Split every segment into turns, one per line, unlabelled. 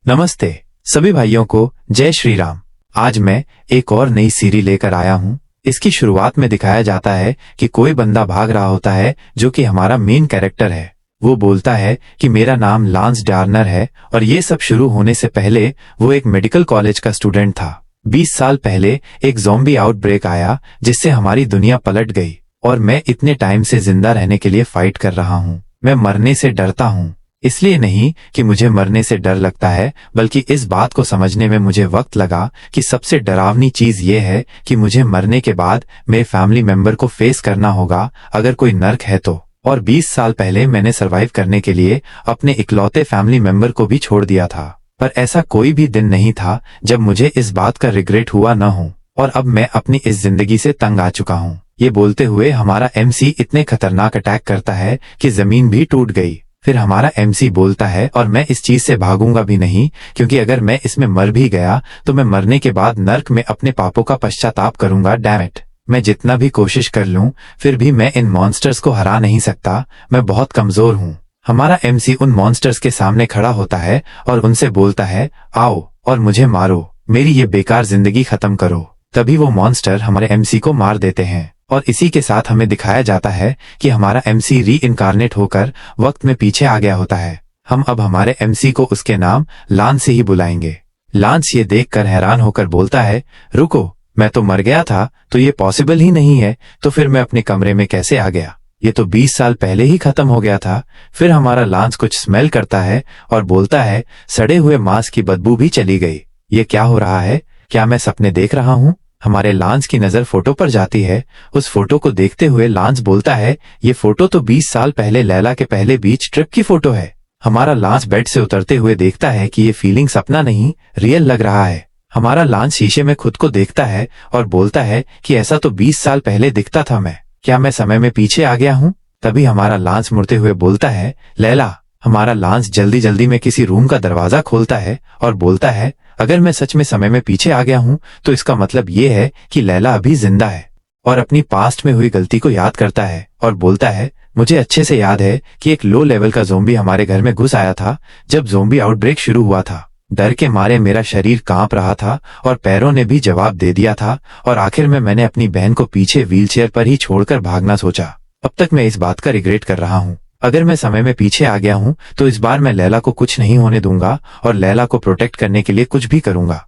नमस्ते सभी भाइयों को, जय श्री राम। आज मैं एक और नई सीरीज लेकर आया हूँ। इसकी शुरुआत में दिखाया जाता है कि कोई बंदा भाग रहा होता है जो कि हमारा मेन कैरेक्टर है। वो बोलता है कि मेरा नाम लांस डार्नर है और ये सब शुरू होने से पहले वो एक मेडिकल कॉलेज का स्टूडेंट था। 20 साल पहले एक ज़ॉम्बी आउटब्रेक आया जिससे हमारी दुनिया पलट गई और मैं इतने टाइम से जिंदा रहने के लिए फाइट कर रहा हूँ। मैं मरने से डरता हूँ, इसलिए नहीं कि मुझे मरने से डर लगता है, बल्कि इस बात को समझने में मुझे वक्त लगा कि सबसे डरावनी चीज ये है कि मुझे मरने के बाद मेरे फैमिली मेंबर को फेस करना होगा अगर कोई नर्क है तो। और 20 साल पहले मैंने सरवाइव करने के लिए अपने इकलौते फैमिली मेंबर को भी छोड़ दिया था, पर ऐसा कोई भी दिन नहीं था जब मुझे इस बात का रिग्रेट हुआ न हो। और अब मैं अपनी इस जिंदगी से तंग आ चुका हूँ। ये बोलते हुए हमारा MC इतने खतरनाक अटैक करता है कि जमीन भी टूट गई। फिर हमारा MC बोलता है और मैं इस चीज से भागूंगा भी नहीं, क्योंकि अगर मैं इसमें मर भी गया तो मैं मरने के बाद नर्क में अपने पापों का पश्चाताप करूंगा। डैम इट, मैं जितना भी कोशिश कर लूं फिर भी मैं इन मॉन्स्टर्स को हरा नहीं सकता। मैं बहुत कमजोर हूं। हमारा MC उन मॉन्स्टर्स के सामने खड़ा होता है और उनसे बोलता है, आओ और मुझे मारो, मेरी ये बेकार जिंदगी खत्म करो। तभी वो मॉन्स्टर हमारे MC को मार देते हैं और इसी के साथ हमें दिखाया जाता है कि हमारा MC री इनकारनेट होकर वक्त में पीछे आ गया होता है। हम अब हमारे MC को उसके नाम लांस से ही बुलाएंगे। लांस ये देखकर हैरान होकर बोलता है, रुको, मैं तो मर गया था, तो ये पॉसिबल ही नहीं है। तो फिर मैं अपने कमरे में कैसे आ गया? ये तो 20 साल पहले ही खत्म हो गया था। फिर हमारा लांस कुछ स्मेल करता है और बोलता है, सड़े हुए मांस की बदबू भी चली गई। ये क्या हो रहा है? क्या मैं सपने देख रहा हूँ? हमारे लांस की नजर फोटो पर जाती है। उस फोटो को देखते हुए लांस बोलता है, ये फोटो तो 20 साल पहले लैला के पहले बीच ट्रिप की फोटो है। हमारा लांस बेड से उतरते हुए देखता है कि ये फीलिंग सपना नहीं, रियल लग रहा है। हमारा लांस शीशे में खुद को देखता है और बोलता है कि ऐसा तो 20 साल पहले दिखता था मैं। क्या मैं समय में पीछे आ गया हूँ? तभी हमारा लांस मुड़ते हुए बोलता है, लैला। हमारा लांस जल्दी जल्दी में किसी रूम का दरवाजा खोलता है और बोलता है, अगर मैं सच में समय में पीछे आ गया हूँ तो इसका मतलब ये है कि लैला अभी जिंदा है। और अपनी पास्ट में हुई गलती को याद करता है और बोलता है, मुझे अच्छे से याद है कि एक लो लेवल का ज़ॉम्बी हमारे घर में घुस आया था जब ज़ॉम्बी आउटब्रेक शुरू हुआ था। डर के मारे मेरा शरीर कांप रहा था और पैरों ने भी जवाब दे दिया था और आखिर में मैंने अपनी बहन को पीछे व्हीलचेयर पर ही छोड़कर भागना सोचा। अब तक मैं इस बात का रिग्रेट कर रहा हूँ। अगर मैं समय में पीछे आ गया हूँ तो इस बार मैं लैला को कुछ नहीं होने दूंगा और लैला को प्रोटेक्ट करने के लिए कुछ भी करूंगा।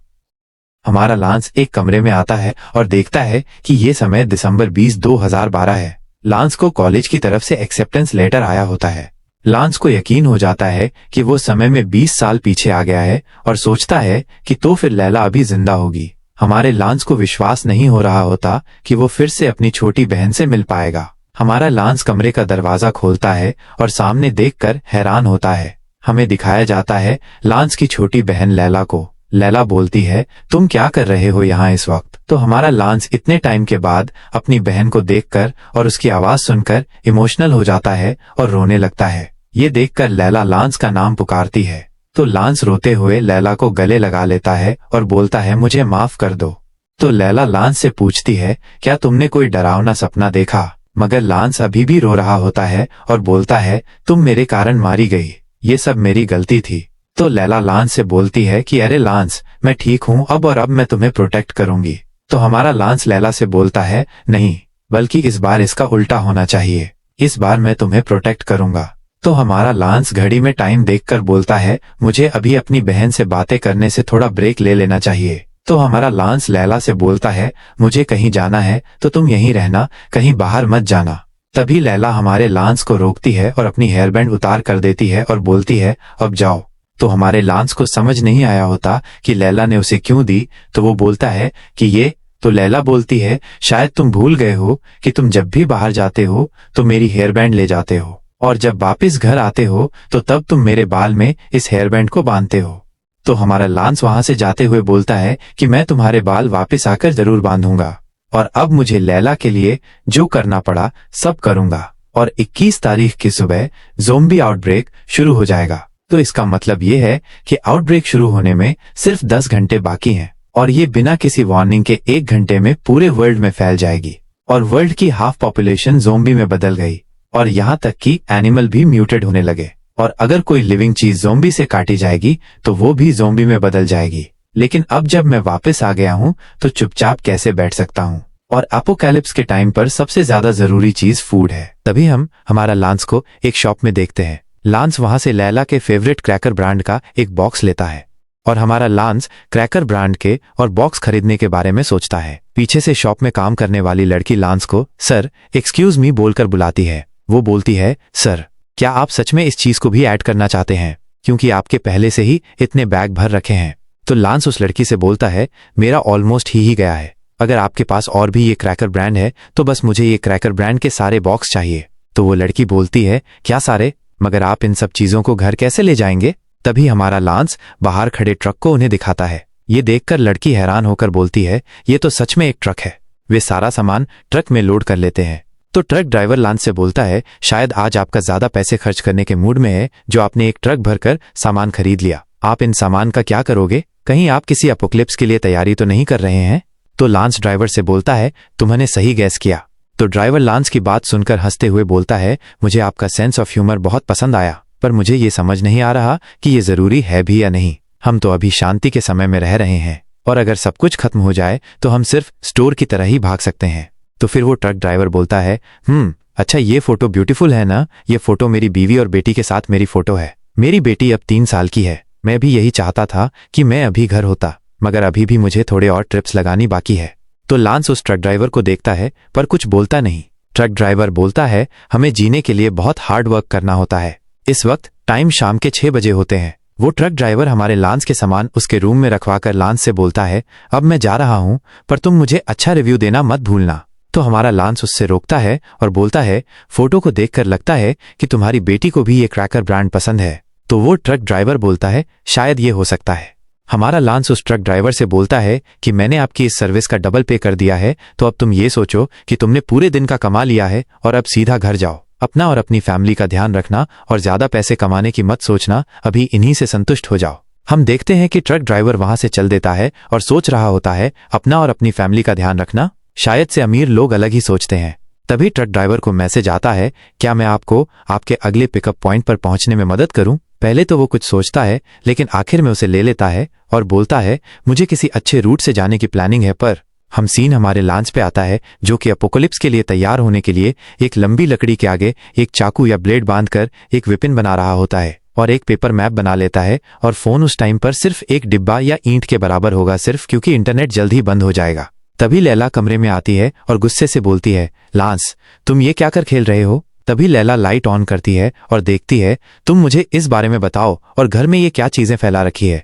हमारा लांस एक कमरे में आता है और देखता है कि ये समय दिसंबर 20, 2012 है। लांस को कॉलेज की तरफ से एक्सेप्टेंस लेटर आया होता है। लांस को यकीन हो जाता है कि वो समय में 20 साल पीछे आ गया है और सोचता है कि तो फिर लैला अभी जिंदा होगी। हमारे लांस को विश्वास नहीं हो रहा होता कि वो फिर से अपनी छोटी बहन से मिल पाएगा। हमारा लांस कमरे का दरवाजा खोलता है और सामने देखकर हैरान होता है। हमें दिखाया जाता है लांस की छोटी बहन लैला को। लैला बोलती है, तुम क्या कर रहे हो यहाँ इस वक्त? तो हमारा लांस इतने टाइम के बाद अपनी बहन को देखकर और उसकी आवाज सुनकर इमोशनल हो जाता है और रोने लगता है। ये देखकर लैला लांस का नाम पुकारती है तो लांस रोते हुए लैला को गले लगा लेता है और बोलता है, मुझे माफ कर दो। तो लैला लांस से पूछती है, क्या तुमने कोई डरावना सपना देखा? मगर लांस अभी भी रो रहा होता है और बोलता है, तुम मेरे कारण मारी गई, ये सब मेरी गलती थी। तो लैला लांस से बोलती है कि अरे लांस, मैं ठीक हूँ अब और अब मैं तुम्हें प्रोटेक्ट करूंगी। तो हमारा लांस लैला से बोलता है, नहीं, बल्कि इस बार इसका उल्टा होना चाहिए, इस बार मैं तुम्हें प्रोटेक्ट करूंगा। तो हमारा लांस घड़ी में टाइम देखकर बोलता है, मुझे अभी अपनी बहन से बातें करने से थोड़ा ब्रेक ले लेना चाहिए। तो हमारा लांस लैला से बोलता है, मुझे कहीं जाना है तो तुम यहीं रहना, कहीं बाहर मत जाना। तभी लैला हमारे लांस को रोकती है और अपनी हेयरबैंड उतार कर देती है और बोलती है, अब जाओ। तो हमारे लांस को समझ नहीं आया होता कि लैला ने उसे क्यों दी, तो वो बोलता है कि ये। तो लैला बोलती है, शायद तुम भूल गए हो कि तुम जब भी बाहर जाते हो तो मेरी हेयरबैंड ले जाते हो और जब वापस घर आते हो तो तब तुम मेरे बाल में इस हेयरबैंड को बांधते हो। तो हमारा लांस वहां से जाते हुए बोलता है कि मैं तुम्हारे बाल वापस आकर जरूर बांधूंगा और अब मुझे लैला के लिए जो करना पड़ा सब करूंगा। और 21 तारीख की सुबह ज़ॉम्बी आउटब्रेक शुरू हो जाएगा। तो इसका मतलब ये है कि आउटब्रेक शुरू होने में सिर्फ 10 घंटे बाकी हैं और ये बिना किसी वार्निंग के 1 घंटे में पूरे वर्ल्ड में फैल जाएगी और वर्ल्ड की हाफ पॉपुलेशन ज़ॉम्बी में बदल गई और यहाँ तक कि एनिमल भी म्यूटेड होने लगे और अगर कोई लिविंग चीज ज़ॉम्बी से काटी जाएगी तो वो भी ज़ॉम्बी में बदल जाएगी। लेकिन अब जब मैं वापस आ गया हूँ तो चुपचाप कैसे बैठ सकता हूँ? और अपोकैलिप्स के टाइम पर सबसे ज्यादा जरूरी चीज फूड है। तभी हम हमारा लांस को एक शॉप में देखते हैं। लांस वहां से लैला के फेवरेट क्रैकर ब्रांड का एक बॉक्स लेता है और हमारा लांस क्रैकर ब्रांड के और बॉक्स खरीदने के बारे में सोचता है। पीछे से शॉप में काम करने वाली लड़की लांस को सर एक्सक्यूज मी बोलकर बुलाती है। वो बोलती है, सर क्या आप सच में इस चीज को भी ऐड करना चाहते हैं, क्योंकि आपके पहले से ही इतने बैग भर रखे हैं। तो लांस उस लड़की से बोलता है, मेरा ऑलमोस्ट ही गया है। अगर आपके पास और भी ये क्रैकर ब्रांड है तो बस मुझे ये क्रैकर ब्रांड के सारे बॉक्स चाहिए। तो वो लड़की बोलती है, क्या सारे? मगर आप इन सब चीजों को घर कैसे ले जाएंगे? तभी हमारा लांस बाहर खड़े ट्रक को उन्हें दिखाता है। ये देखकर लड़की हैरान होकर बोलती है, ये तो सच में एक ट्रक है। वे सारा सामान ट्रक में लोड कर लेते हैं। तो ट्रक ड्राइवर लांस से बोलता है, शायद आज आपका ज्यादा पैसे खर्च करने के मूड में है जो आपने एक ट्रक भरकर सामान खरीद लिया। आप इन सामान का क्या करोगे? कहीं आप किसी अपोकलिप्स के लिए तैयारी तो नहीं कर रहे हैं? तो लांस ड्राइवर से बोलता है, तुमने सही गैस किया। तो ड्राइवर लांस की बात सुनकर हंसते हुए बोलता है, मुझे आपका सेंस ऑफ ह्यूमर बहुत पसंद आया, पर मुझे ये समझ नहीं आ रहा कि ये जरूरी है भी या नहीं। हम तो अभी शांति के समय में रह रहे हैं और अगर सब कुछ खत्म हो जाए तो हम सिर्फ स्टोर की तरह ही भाग सकते हैं। तो फिर वो ट्रक ड्राइवर बोलता है, अच्छा ये फोटो ब्यूटीफुल है ना? ये फोटो मेरी बीवी और बेटी के साथ मेरी फोटो है। मेरी बेटी अब 3 साल की है। मैं भी यही चाहता था कि मैं अभी घर होता, मगर अभी भी मुझे थोड़े और ट्रिप्स लगानी बाकी है। तो लांस उस ट्रक ड्राइवर को देखता है पर कुछ बोलता नहीं। ट्रक ड्राइवर बोलता है, हमें जीने के लिए बहुत हार्ड वर्क करना होता है। इस वक्त टाइम शाम के 6 बजे होते हैं। वो ट्रक ड्राइवर हमारे लांस के सामान उसके रूम में रखवाकर लांस से बोलता है, अब मैं जा रहा हूं, पर तुम मुझे अच्छा रिव्यू देना मत भूलना। तो हमारा लांस उससे रोकता है और बोलता है, फोटो को देखकर लगता है कि तुम्हारी बेटी को भी ये क्रैकर ब्रांड पसंद है। तो वो ट्रक ड्राइवर बोलता है, शायद ये हो सकता है। हमारा लांस उस ट्रक ड्राइवर से बोलता है कि मैंने आपकी इस सर्विस का डबल पे कर दिया है, तो अब तुम ये सोचो कि तुमने पूरे दिन का कमा लिया है और अब सीधा घर जाओ। अपना और अपनी फैमिली का ध्यान रखना और ज्यादा पैसे कमाने की मत सोचना, अभी इन्हीं से संतुष्ट हो जाओ। हम देखते हैं कि ट्रक ड्राइवर वहां से चल देता है और सोच रहा होता है, अपना और अपनी फैमिली का ध्यान रखना, शायद से अमीर लोग अलग ही सोचते हैं। तभी ट्रक ड्राइवर को मैसेज आता है, क्या मैं आपको आपके अगले पिकअप पॉइंट पर पहुंचने में मदद करूं? पहले तो वो कुछ सोचता है, लेकिन आखिर में उसे ले लेता है और बोलता है, मुझे किसी अच्छे रूट से जाने की प्लानिंग है। पर हम सीन हमारे लांस पे आता है जो कि अपोकलिप्स के लिए तैयार होने के लिए एक लंबी लकड़ी के आगे एक चाकू या ब्लेड बांधकर एक वेपन बना रहा होता है और एक पेपर मैप बना लेता है। और फोन उस टाइम पर सिर्फ एक डिब्बा या ईंट के बराबर होगा, सिर्फ क्योंकि इंटरनेट जल्द ही बंद हो जाएगा। तभी लैला कमरे में आती है और गुस्से से बोलती है, लांस तुम ये क्या कर खेल रहे हो? तभी लैला लाइट ऑन करती है और देखती है, तुम मुझे इस बारे में बताओ और घर में ये क्या चीजें फैला रखी है?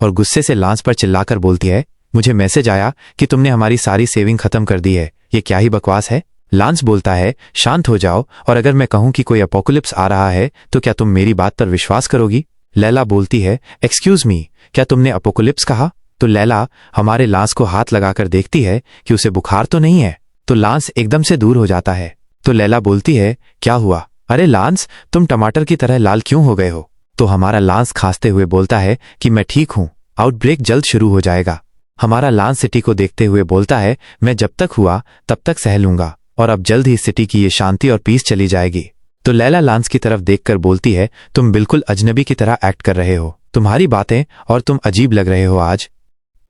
और गुस्से से लांस पर चिल्लाकर बोलती है, मुझे मैसेज आया कि तुमने हमारी सारी सेविंग खत्म कर दी है। ये क्या ही बकवास है? लांस बोलता है, शांत हो जाओ, और अगर मैं कहूं कि कोई अपोकलिप्स आ रहा है तो क्या तुम मेरी बात पर विश्वास करोगी? लैला बोलती है, एक्सक्यूज मी, क्या तुमने अपोकलिप्स कहा? तो लैला हमारे लांस को हाथ लगाकर देखती है कि उसे बुखार तो नहीं है। तो लांस एकदम से दूर हो जाता है। तो लैला बोलती है, क्या हुआ? अरे लांस, तुम टमाटर की तरह लाल क्यों हो गए हो? तो हमारा लांस खांसते हुए बोलता है कि मैं ठीक हूं, आउटब्रेक जल्द शुरू हो जाएगा। हमारा लांस सिटी को देखते हुए बोलता है, मैं जब तक हुआ तब तक सह लूंगा और अब जल्द ही सिटी की ये शांति और पीस चली जाएगी। तो लैला लांस की तरफ देखकर बोलती है, तुम बिल्कुल अजनबी की तरह एक्ट कर रहे हो, तुम्हारी बातें और तुम अजीब लग रहे हो आज।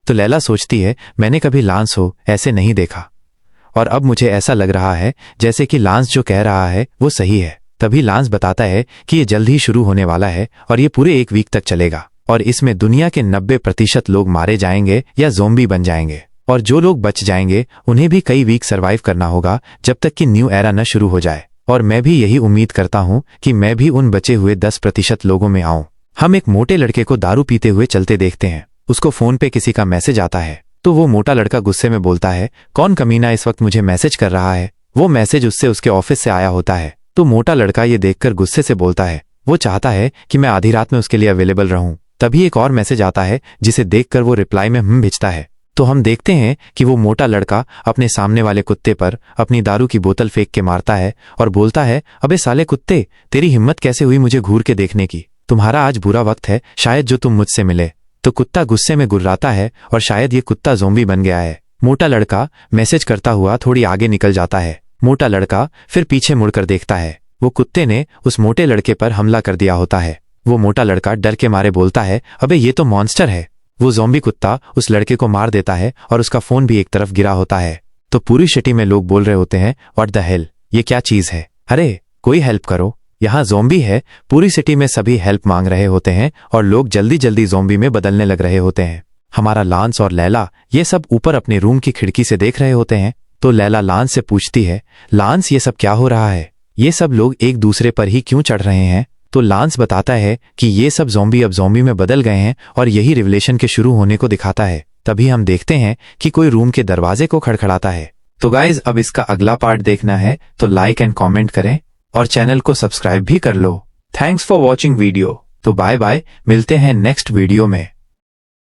तो लैला सोचती है, मैंने कभी लांस हो ऐसे नहीं देखा और अब मुझे ऐसा लग रहा है जैसे कि लांस जो कह रहा है वो सही है। तभी लांस बताता है कि ये जल्द ही शुरू होने वाला है और ये पूरे 1 वीक तक चलेगा और इसमें दुनिया के 90% लोग मारे जाएंगे या ज़ोंबी बन जाएंगे और जो लोग बच जाएंगे उन्हें भी कई वीक सरवाइव करना होगा जब तक कि न्यू एरा न शुरू हो जाए। और मैं भी यही उम्मीद करता हूं कि मैं भी उन बचे हुए 10% लोगों में आऊं। हम एक मोटे लड़के को दारू पीते हुए चलते देखते हैं। उसको फोन पे किसी का मैसेज आता है तो वो मोटा लड़का गुस्से में बोलता है, कौन कमीना इस वक्त मुझे मैसेज कर रहा है? वो मैसेज उससे उसके ऑफिस से आया होता है। तो मोटा लड़का ये देखकर गुस्से से बोलता है, वो चाहता है कि मैं आधी रात में उसके लिए अवेलेबल रहूं। तभी एक और मैसेज आता है जिसे देखकर वो रिप्लाई में भेजता है। तो हम देखते हैं कि वो मोटा लड़का अपने सामने वाले कुत्ते पर अपनी दारू की बोतल फेंक के मारता है और बोलता है, अबे साले कुत्ते, तेरी हिम्मत कैसे हुई मुझे घूर के देखने की? तुम्हारा आज बुरा वक्त है शायद जो तुम मुझसे मिले। तो कुत्ता गुस्से में गुर्राता है और शायद ये कुत्ता ज़ोंबी बन गया है। मोटा लड़का मैसेज करता हुआ थोड़ी आगे निकल जाता है। मोटा लड़का फिर पीछे मुड़कर देखता है वो कुत्ते ने उस मोटे लड़के पर हमला कर दिया होता है। वो मोटा लड़का डर के मारे बोलता है, अबे ये तो मॉन्स्टर है। वो ज़ॉम्बी कुत्ता उस लड़के को मार देता है और उसका फोन भी एक तरफ गिरा होता है। तो पूरी सिटी में लोग बोल रहे होते हैं, व्हाट द हेल, ये क्या चीज है, अरे कोई हेल्प करो, यहाँ ज़ॉम्बी है। पूरी सिटी में सभी हेल्प मांग रहे होते हैं और लोग जल्दी जल्दी ज़ॉम्बी में बदलने लग रहे होते हैं। हमारा लांस और लैला ये सब ऊपर अपने रूम की खिड़की से देख रहे होते हैं। तो लैला लांस से पूछती है, लांस ये सब क्या हो रहा है, ये सब लोग एक दूसरे पर ही क्यों चढ़ रहे हैं। तो लांस बताता है कि ये सब ज़ॉम्बी अब ज़ॉम्बी में बदल गए हैं और यही रिवलेशन के शुरू होने को दिखाता है। तभी हम देखते हैं कि कोई रूम के दरवाजे को खड़खड़ाता है। तो गाइज अब इसका अगला पार्ट देखना है तो लाइक एंड कमेंट करें और चैनल को सब्सक्राइब भी कर लो। Thanks for watching video. तो बाय बाय, मिलते हैं नेक्स्ट वीडियो में।